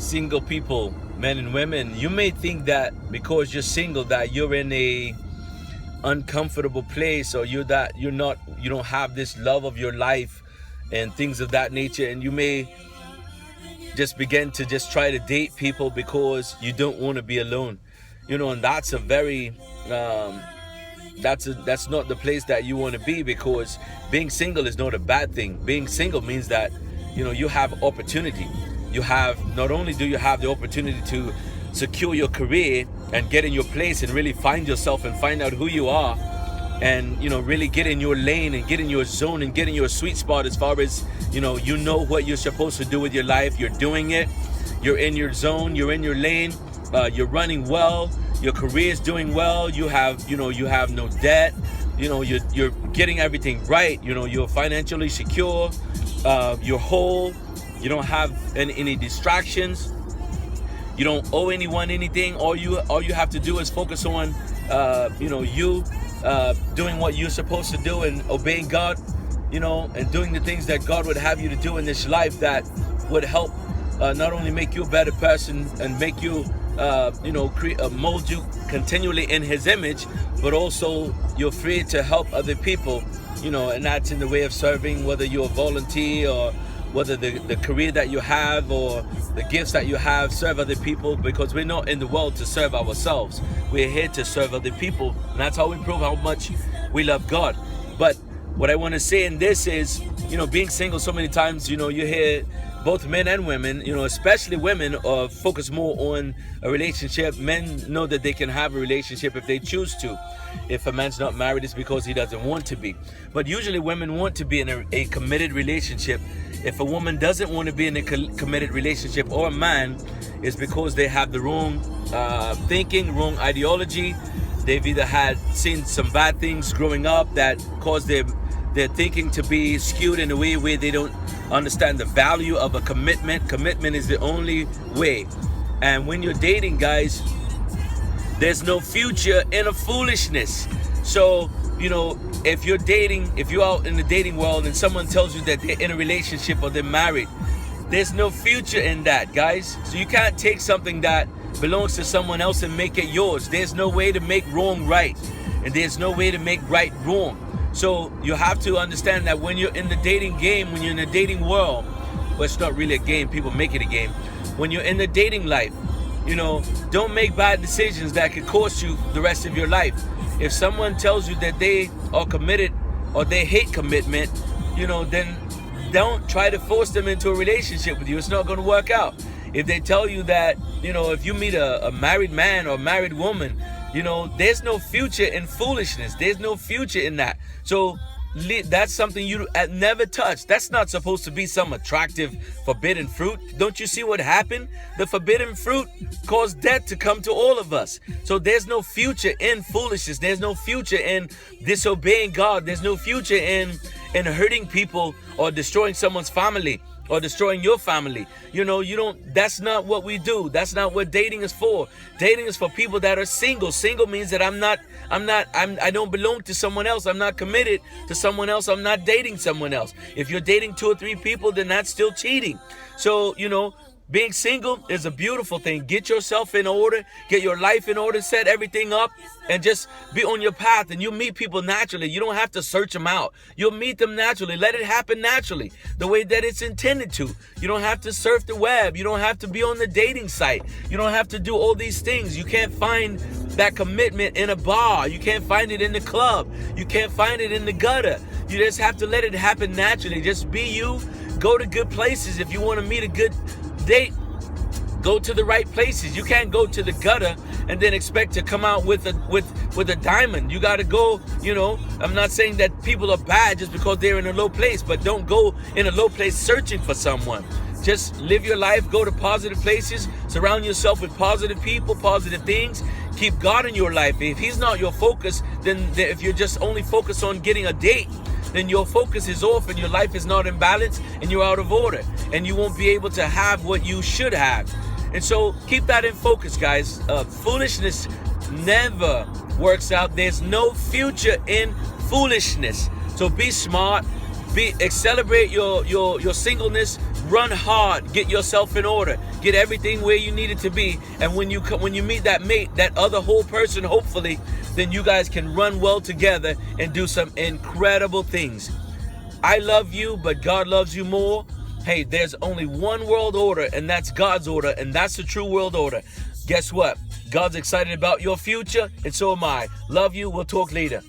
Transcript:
single people, men and women, you may think that because you're single that you're in a uncomfortable place, or you don't have this love of your life and things of that nature, and you may just begin to just try to date people because you don't want to be alone, and that's a very that's not the place that you want to be, because being single is not a bad thing. Being single means that you have opportunity. You have, not only do you have the opportunity to secure your career and get in your place and really find yourself and find out who you are, and really get in your lane and get in your zone and get in your sweet spot, as far as you know what you're supposed to do with your life. You're doing it, you're in your zone, you're in your lane, you're running well, your career is doing well, you have no debt, you're getting everything right, you're financially secure, you're whole, you don't have any distractions, you don't owe anyone anything. All you have to do is focus on you doing what you're supposed to do and obeying God, and doing the things that God would have you to do in this life, that would help not only make you a better person and make you mold you continually in His image, but also you're free to help other people, and that's in the way of serving, whether you're a volunteer or whether the career that you have or the gifts that you have, serve other people, because we're not in the world to serve ourselves. We're here to serve other people, and that's how we prove how much we love God. But what I want to say in this is, being single, so many times, you hear both men and women, especially women, focus more on a relationship. Men know that they can have a relationship if they choose to. If a man's not married, it's because he doesn't want to be. But usually women want to be in a committed relationship. If a woman doesn't want to be in a committed relationship, or a man, it's because they have the wrong thinking, wrong ideology. They've either seen some bad things growing up that cause their thinking to be skewed in a way where they don't understand the value of a commitment. Commitment is the only way. And when you're dating, guys, there's no future in a foolishness. So, if you're dating, if you're out in the dating world and someone tells you that they're in a relationship or they're married, there's no future in that, guys. So you can't take something that belongs to someone else and make it yours. There's no way to make wrong right, and there's no way to make right wrong. So you have to understand that when you're in the dating game, when you're in the dating world, well, it's not really a game, people make it a game. When you're in the dating life, don't make bad decisions that could cost you the rest of your life. If someone tells you that they are committed or they hate commitment, then don't try to force them into a relationship with you. It's not going to work out. If they tell you that, if you meet a married man or a married woman, there's no future in foolishness. There's no future in that. So that's something you never touch. That's not supposed to be some attractive forbidden fruit. Don't you see what happened? The forbidden fruit caused death to come to all of us. So there's no future in foolishness. There's no future in disobeying God. There's no future in hurting people or destroying someone's family or destroying your family. That's not what we do. That's not what dating is for. Dating is for people that are single. Single means that I don't belong to someone else. I'm not committed to someone else. I'm not dating someone else. If you're dating 2 or 3 people, then that's still cheating. So, being single is a beautiful thing. Get yourself in order, get your life in order, set everything up, and just be on your path. And you'll meet people naturally. You don't have to search them out. You'll meet them naturally. Let it happen naturally, the way that it's intended to. You don't have to surf the web. You don't have to be on the dating site. You don't have to do all these things. You can't find that commitment in a bar. You can't find it in the club. You can't find it in the gutter. You just have to let it happen naturally. Just be you. Go to good places. If you want to meet a good date, go to the right places. You can't go to the gutter and then expect to come out with a diamond. You got to go, I'm not saying that people are bad just because they're in a low place, but don't go in a low place searching for someone. Just live your life, go to positive places, surround yourself with positive people, positive things. Keep God in your life. If He's not your focus, then if you're just only focused on getting a date, then your focus is off and your life is not in balance and you're out of order and you won't be able to have what you should have. And so keep that in focus, guys. Foolishness never works out. There's no future in foolishness. So be smart. Celebrate your singleness. Run hard, get yourself in order, get everything where you need it to be. And when you meet that mate, that other whole person, hopefully, then you guys can run well together and do some incredible things. I love you, but God loves you more. Hey, there's only one world order, and that's God's order, and that's the true world order. Guess what? God's excited about your future, and so am I. Love you. We'll talk later.